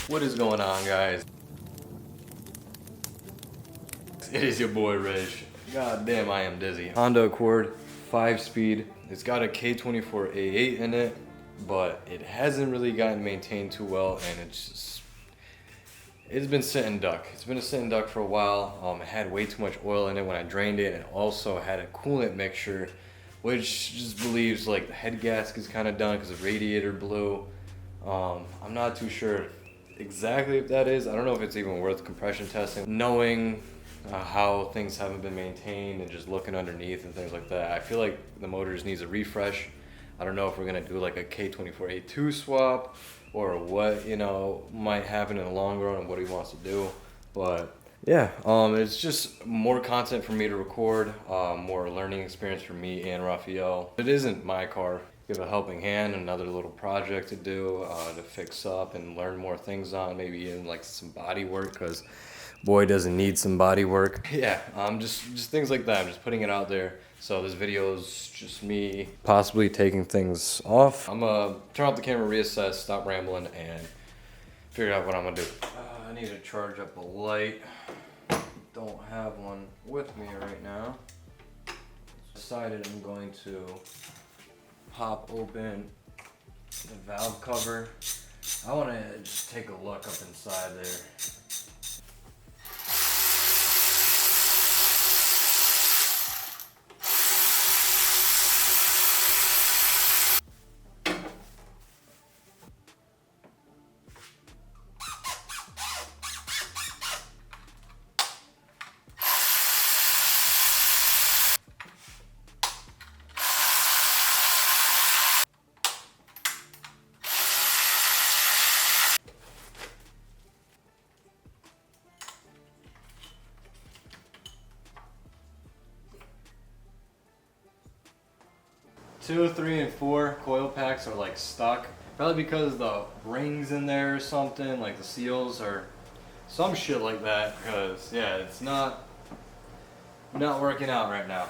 What is going on, guys? It is your boy Rish. God damn, I am dizzy. Honda Accord 5-speed. It's got a K24 A8 in it, but it hasn't really gotten maintained too well, and it's been sitting duck. It's been a sitting duck for a while. It had way too much oil in it when I drained it, and it also had a coolant mixture, which just believes like the head gasket's kind of done because the radiator blew. I'm not too sure exactly if that is. I don't know if it's even worth compression testing. Knowing how things haven't been maintained and just looking underneath and things like that, I feel like the motor just needs a refresh. I don't know if we're gonna do like a K24A2 swap or what, you know, might happen in the long run and what he wants to do. But yeah, it's just more content for me to record, more learning experience for me and Rafael. It isn't my car. Give a helping hand, another little project to do, to fix up and learn more things on, maybe even like some body work, because boy doesn't need some body work. Yeah, just things like that. I'm just putting it out there. So this video is just me possibly taking things off. I'm gonna turn off the camera, reassess, stop rambling, and figure out what I'm gonna do. I need to charge up a light. Don't have one with me right now. Decided I'm going to pop open the valve cover. I want to just take a look up inside there. Two, 3, and 4 coil packs are like stuck. Probably because the rings in there or something, like the seals or some shit like that. Because yeah, it's not working out right now.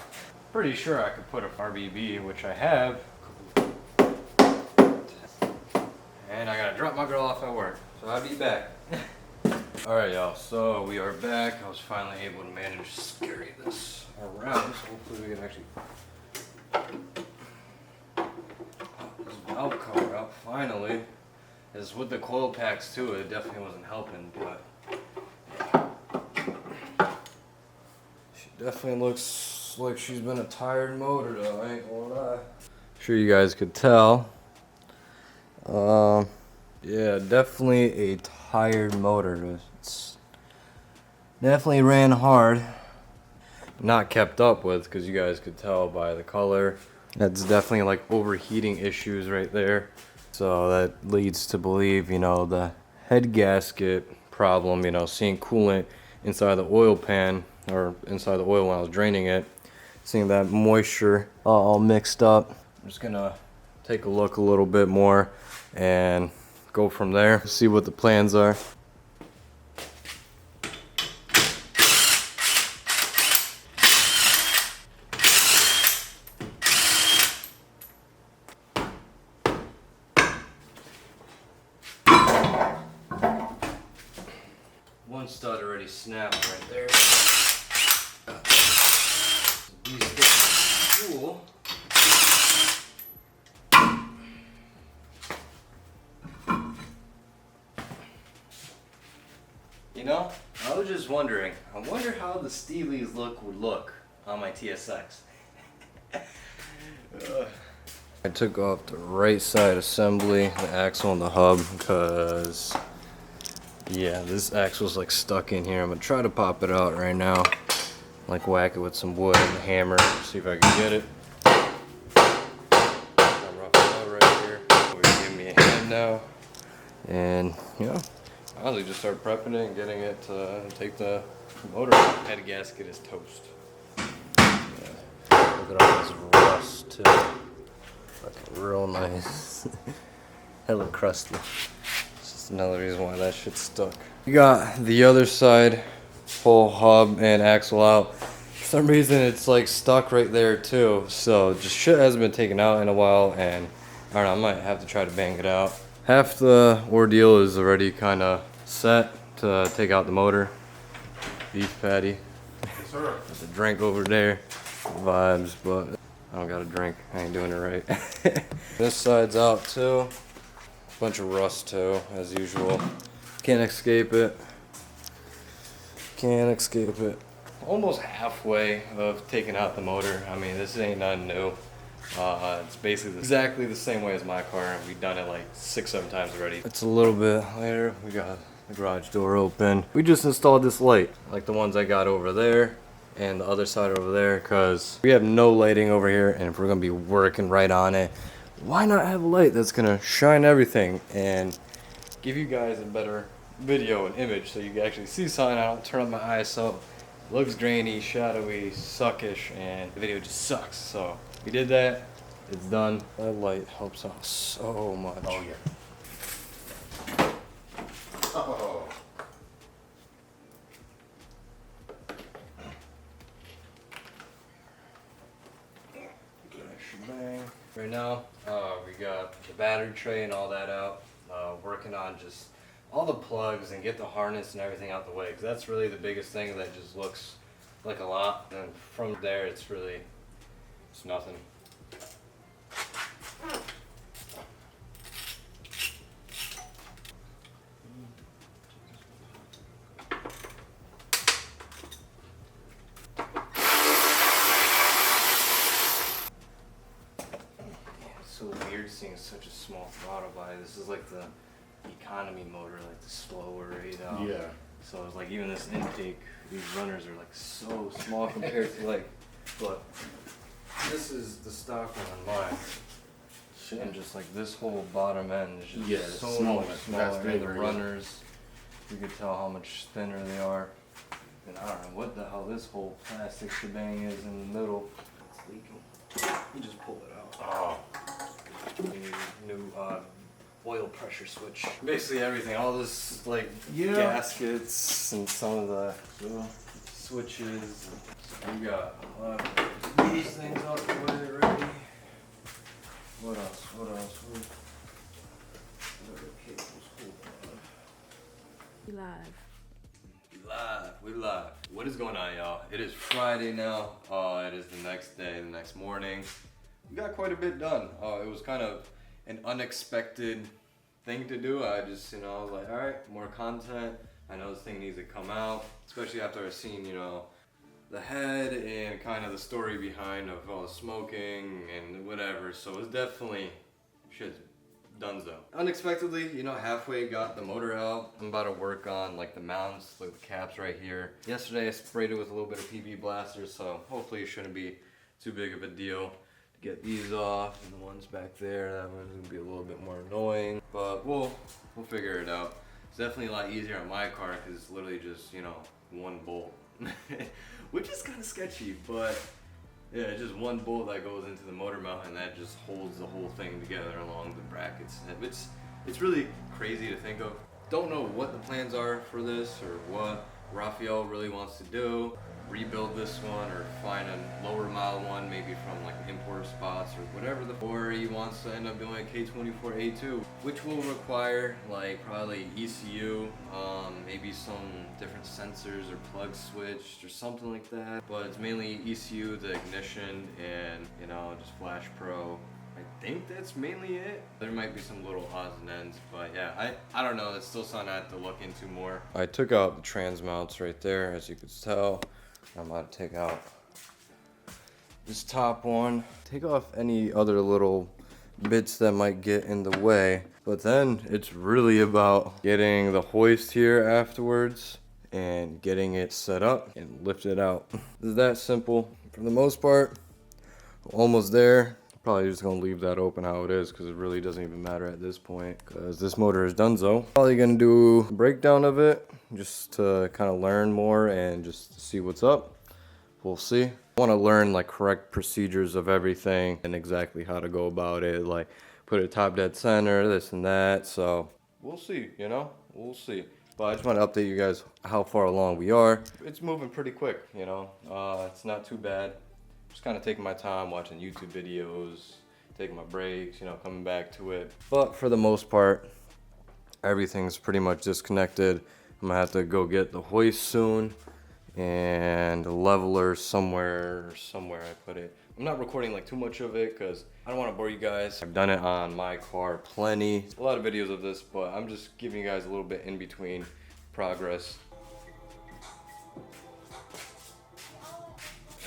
Pretty sure I could put a RBB, which I have. And I gotta drop my girl off at work, so I'll be back. Alright y'all, so we are back. I was finally able to manage to carry this around, so hopefully we can actually valve cover up finally. As with the coil packs too, it definitely wasn't helping, but she definitely looks like she's been a tired motor though, I ain't gonna lie. Sure you guys could tell. Yeah, definitely a tired motor. It's definitely ran hard. Not kept up with, because you guys could tell by the color. That's definitely like overheating issues right there. So that leads to believe, you know, the head gasket problem, you know, seeing coolant inside the oil pan or inside the oil when I was draining it, seeing that moisture all mixed up. I'm just gonna take a look a little bit more and go from there, see what the plans are. One stud already snapped right there. These things are cool. You know, I was just wondering, I wonder how the Steely's look would look on my TSX. I took off the right side assembly, the axle and the hub, because yeah, this axle's like stuck in here. I'm gonna try to pop it out right now, like whack it with some wood and a hammer, see if I can get it. I'll rough it out right here. Give me a hand now, and you know, I'll just start prepping it and getting it to take the motor out. Head gasket is toast. Yeah. Look at all this rust too. Looking real nice. Hella crusty. It's just another reason why that shit's stuck. You got the other side, full hub and axle out. For some reason it's like stuck right there too. So just shit hasn't been taken out in a while, and I don't know, I might have to try to bang it out. Half the ordeal is already kind of set to take out the motor. Beef patty. Yes, sir. Got the drink over there. Vibes, but I don't got a drink. I ain't doing it right. This side's out too. Bunch of rust too, as usual. Can't escape it. Can't escape it. Almost halfway of taking out the motor. I mean, this ain't nothing new. It's basically exactly the same way as my car. We've done it like 6-7 times already. It's a little bit later. We got the garage door open. We just installed this light, like the ones I got over there and the other side over there, because we have no lighting over here, and if we're gonna be working right on it, why not have a light that's gonna shine everything and give you guys a better video and image so you can actually see something. I don't turn up my ISO. Looks grainy, shadowy, suckish, and the video just sucks. So we did that. It's done. That light helps out so much. Oh yeah. Oh. Shebang. Right now, we got the battery tray and all that out. Working on just all the plugs and get the harness and everything out the way, because that's really the biggest thing that just looks like a lot, and from there it's nothing. It's so weird seeing such a small throttle body. This is like the economy motor, like the slower rate out. Yeah. So it's like even this intake, these runners are like so small compared to like, but this is the stock one on mine. Shit. And just like this whole bottom end is just Yeah, it's so smaller. much That's smaller. And the bigger, yeah. runners, you could tell how much thinner they are. And I don't know what the hell this whole plastic shebang is in the middle. It's leaking. You just pull it out. Oh. New oil pressure switch. Basically everything, all this like Yeah. gaskets and some of the switches. So we got a lot of these things out the way already. What else? What else? What other cables? Hold on. We live. We live. What is going on, y'all? It is Friday now. It is the next day, the next morning. We got quite a bit done. It was kind of an unexpected thing to do. I just, I was like, all right, more content. I know this thing needs to come out, especially after I've seen, the head and kind of the story behind of all the smoking and whatever. So it's definitely shit's donezo. Unexpectedly, halfway got the motor out. I'm about to work on like the mounts, like the caps right here. Yesterday I sprayed it with a little bit of PB blasters, so hopefully it shouldn't be too big of a deal to get these off. And the ones back there, that one's gonna be a little bit more annoying, but we'll figure it out. It's definitely a lot easier on my car because it's literally just, one bolt. Which is kind of sketchy, but yeah, just one bolt that goes into the motor mount and that just holds the whole thing together along the brackets. It's really crazy to think of. Don't know what the plans are for this or what Rafael really wants to do. Rebuild this one or find a lower model one, maybe from like import spots or whatever, or he wants to end up doing a K24A2, which will require like probably ECU, maybe some different sensors or plug switched or something like that, but it's mainly ECU, the ignition, and just Flash Pro. I think that's mainly it. There might be some little odds and ends, but yeah, I don't know. It's still something I have to look into more. I took out the trans mounts right there, as you could tell. I'm about to take out this top one. Take off any other little bits that might get in the way. But then it's really about getting the hoist here afterwards and getting it set up and lift it out. It's that simple. For the most part, almost there. Probably just gonna leave that open how it is because it really doesn't even matter at this point because this motor is donezo. Probably gonna do a breakdown of it just to kind of learn more and just see what's up. We'll see. I want to learn like correct procedures of everything and exactly how to go about it, like put it top dead center, this and that. So we'll see, we'll see. But I just want to update you guys how far along we are. It's moving pretty quick, it's not too bad. Just kind of taking my time, watching YouTube videos, taking my breaks, coming back to it. But for the most part, everything's pretty much disconnected. I'm gonna have to go get the hoist soon and the leveler somewhere I put it. I'm not recording like too much of it because I don't want to bore you guys. I've done it on my car plenty. A lot of videos of this, but I'm just giving you guys a little bit in between progress.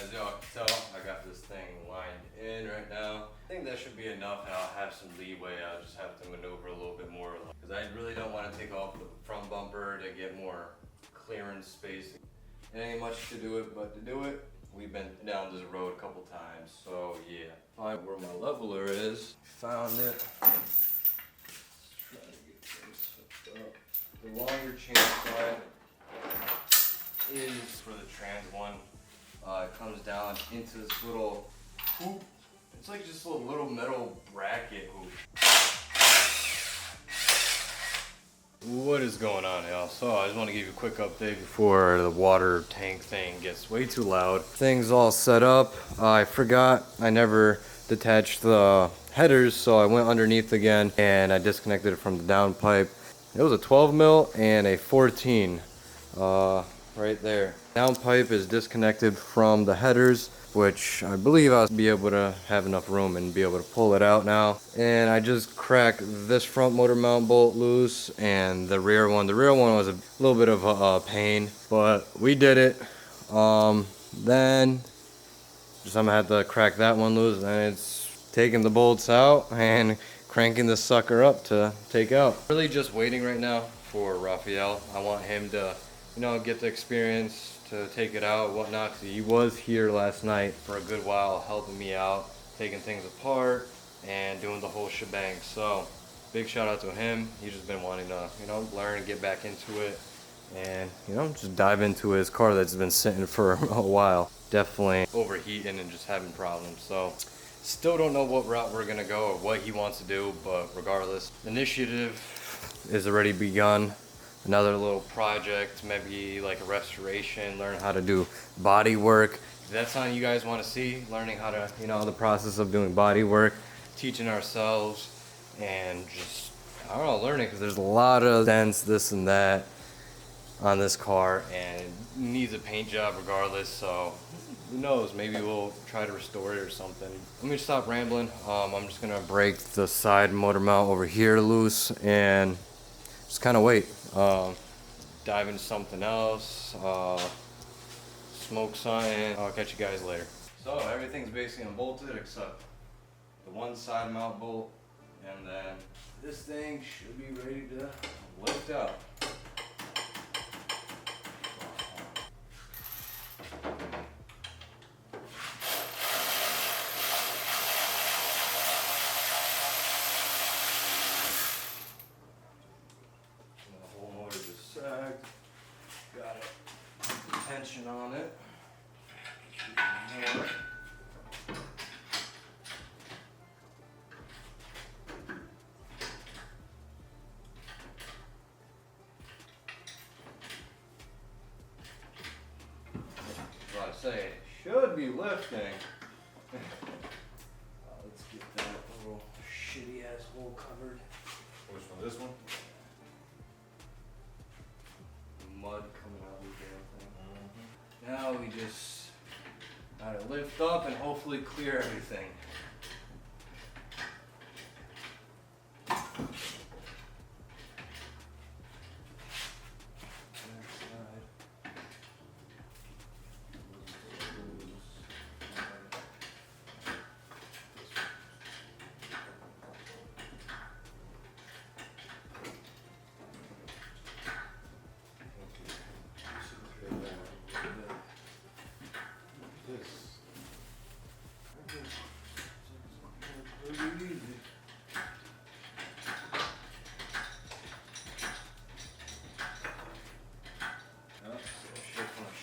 As y'all can tell, I got this thing lined in right now. I think that should be enough, and I'll have some leeway. I'll just have to maneuver a little bit more because I really don't want to take off the front bumper to get more clearance space. It ain't much to do it, but to do it, we've been down this road a couple times, so yeah. Find where my leveler is. Found it. Let's try to get things hooked up. The longer chain side is for the trans one. It comes down into this little hoop. It's like just a little metal bracket hoop. What is going on, y'all? So I just want to give you a quick update before the water tank thing gets way too loud. Thing's all set up. I forgot I never detached the headers, so I went underneath again and I disconnected it from the downpipe. It was a 12 mil and a 14 right there. Downpipe is disconnected from the headers, which I believe I'll be able to have enough room and be able to pull it out now. And I just cracked this front motor mount bolt loose and the rear one. The rear one was a little bit of a pain, but we did it. Then just I'm gonna have to crack that one loose, and it's taking the bolts out and cranking this sucker up to take out. Really just waiting right now for Rafael. I want him to, you know, get the experience to take it out and whatnot, because he was here last night for a good while helping me out, taking things apart and doing the whole shebang. So big shout out to him. He's just been wanting to, you know, learn and get back into it and, you know, just dive into his car that's been sitting for a while. Definitely overheating and just having problems. So still don't know what route we're gonna go or what he wants to do, but regardless, the initiative is already begun. Another little project, maybe like a restoration, learn how to do body work. If that's something you guys want to see, learning how to, you know, the process of doing body work, teaching ourselves, and just, I don't know, learning, because there's a lot of dents, this and that on this car, and it needs a paint job regardless, so who knows, maybe we'll try to restore it or something. Let me stop rambling. I'm just gonna break the side motor mount over here loose and just kind of wait. Dive into something else, smoke something. I'll catch you guys later. So everything's basically unbolted except the one side mount bolt, and then this thing should be ready to lift out. Got it. Tension on it. More. Well, I say it should be lifting. Let's get that little shitty ass hole covered. Which one? This one? Mud coming out of the damn thing. Now we just gotta lift up and hopefully clear everything.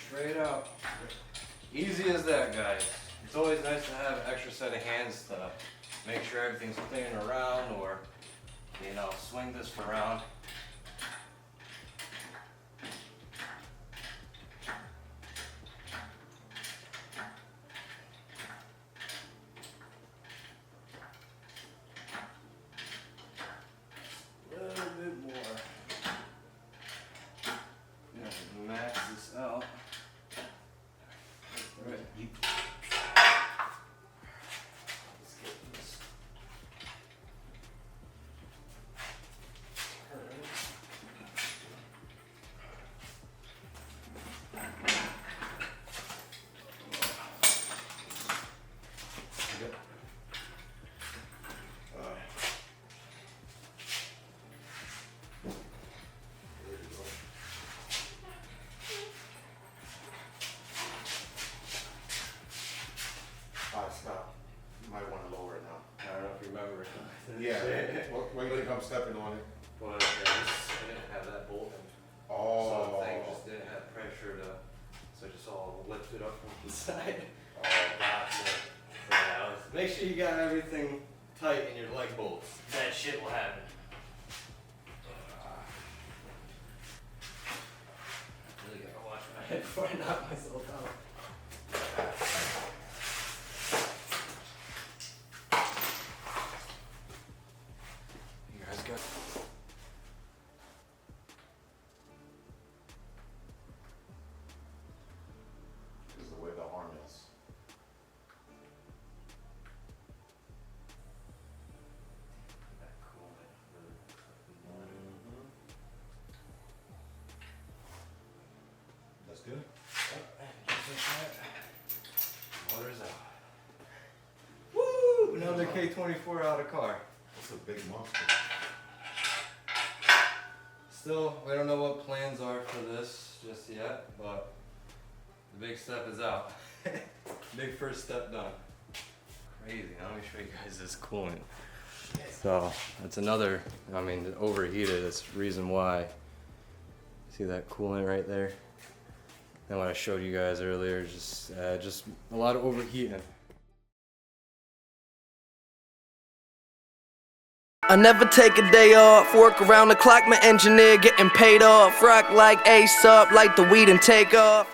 Straight out. Easy as that, guys. It's always nice to have an extra set of hands to make sure everything's clean around, or, you know, swing this around. A little bit more. stepping on it. But yeah, I didn't have that bolt, and so the thing just didn't have pressure to, so it just all lifted up from the side. Yeah, make sure you got everything tight in your leg bolts. That shit will happen. I really gotta wash my head before I knock myself out. You guys got. This is the way the arm is. That's good. Motor's out. Woo! Another K24 out of car. That's a big monster. Still, we don't know what plans are for this just yet, but the big step is out. Big first step done. Crazy. Now let me show you guys this coolant. So that's another, I mean, it overheated. That's the reason why. See that coolant right there? And what I showed you guys earlier, just a lot of overheating. I never take a day off, work around the clock, my engineer getting paid off. Rock like Ace up, like the weed and take off.